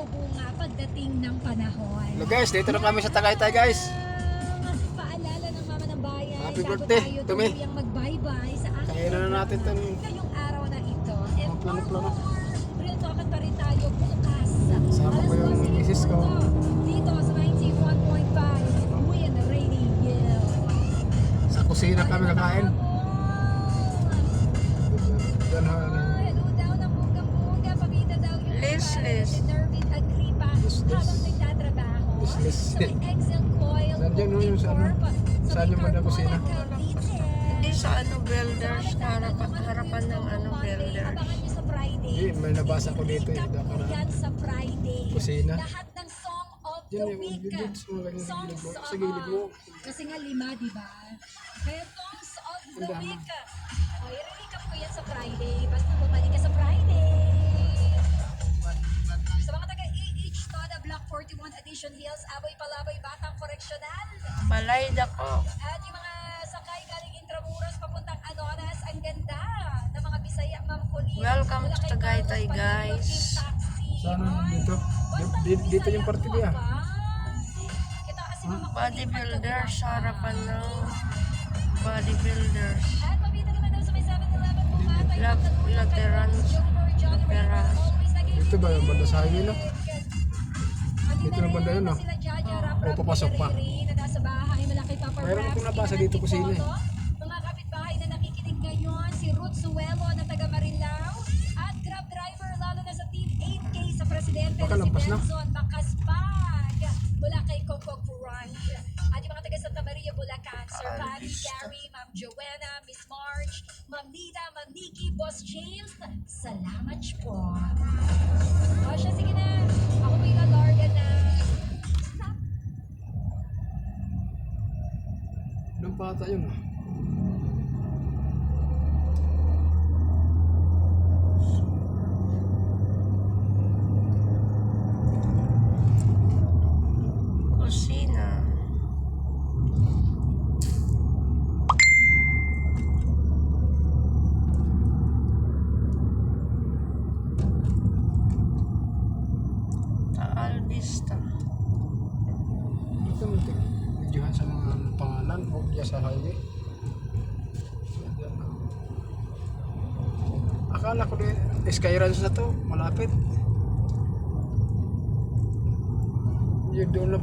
magbubunga pagdating ng panahon. Hello guys, dito na kami sa Tagaytay guys. Paalala ng Mama ng Bayan, Happy bago birthday, tayo Tumi. tuluyang mag-bye-bye sa ating Kainan na natin ito. ngayong araw na ito. And Mga plano-plano. real talkan pa rin tayo bukas. Sama ko yung Alas 12 misis ko. dito sa 91.5 Win Radio. Sa kusina kami kakain. Yan ha. Hello daw ng bonggang-bongga, pabida daw yung Listless. si Nervin Agripa Listless. habang nagtatrabaho Listless. sa may Excel Coil. Saan dyan, no, yung sa ano? Saan yung mga kusina? Hindi sa builders, harapan ng builders. Abangan nyo sa Friday. Hindi, may nabasa ko dito eh. Sikat Daka po na yan sa Friday. kusina. Lahat ng Song of the Yan yung Week. gilid sa mga ganyan Songs, gilid mo. Sa gilid mo. Kasi nga 5, di ba? Kaya Songs of the Ang dami. Week. O, i-recap ko yan sa Friday. Basta bumalik ka sa Friday. Sa mga taga-AH Toda Block 41 Edition Hills, Aboy Palaboy, Batang Koreksyonal. Balay dako. At yung mga sakay galing Intramuros papuntang Anonas, ang ganda ng mga Bisaya, Ma'am Colleen. Welcome Wala to kay Tagaytay, Carlos Panalo, guys. Team Taxi. Saan Oy, dito? basta Dito yung Bisaya party po, niya. ba? Kita kasi Ma'am Colleen, Bodybuilders sa harapan pagkagwapa. ng bodybuilders. At mabita naman daw sa may 7-Eleven pumatay Lag- ng tagulang Lateran- kay Junior John Lateran. Raymond, always naging Ito ba yung banda sa highway, no? At Dito yun na banda yun, no? sila Jaja, Rap, O, papasok pa. Riri, na nasa bahay, malaki pa for Mayroon Raps, akong nabasa Ina dito, ng kusina, eh. Tipoto. Mga kapitbahay na nakikinig ngayon, si Ruth Suelo na taga Marilao, at Grab driver lalo na sa Team 8K sa Presidente Baka na si lampas na. Benson Makaspag mula kay Coco Crunch. At yung mga taga Santa Maria, Bulacan, Sir Patty, Gary, Ma'am Joanna, Miss March, Ma'am Nita, Ma'am Nikki, Boss James, salamat po. O siya, sige na. Ako po yung lalarga na. Stop. Doon pa ata yun ah. Kusina. Taal Vista. Dito mo videohan sa mga pangalan o diya sa highway. Akala ko din Skyruns na to, malapit. Yun doon na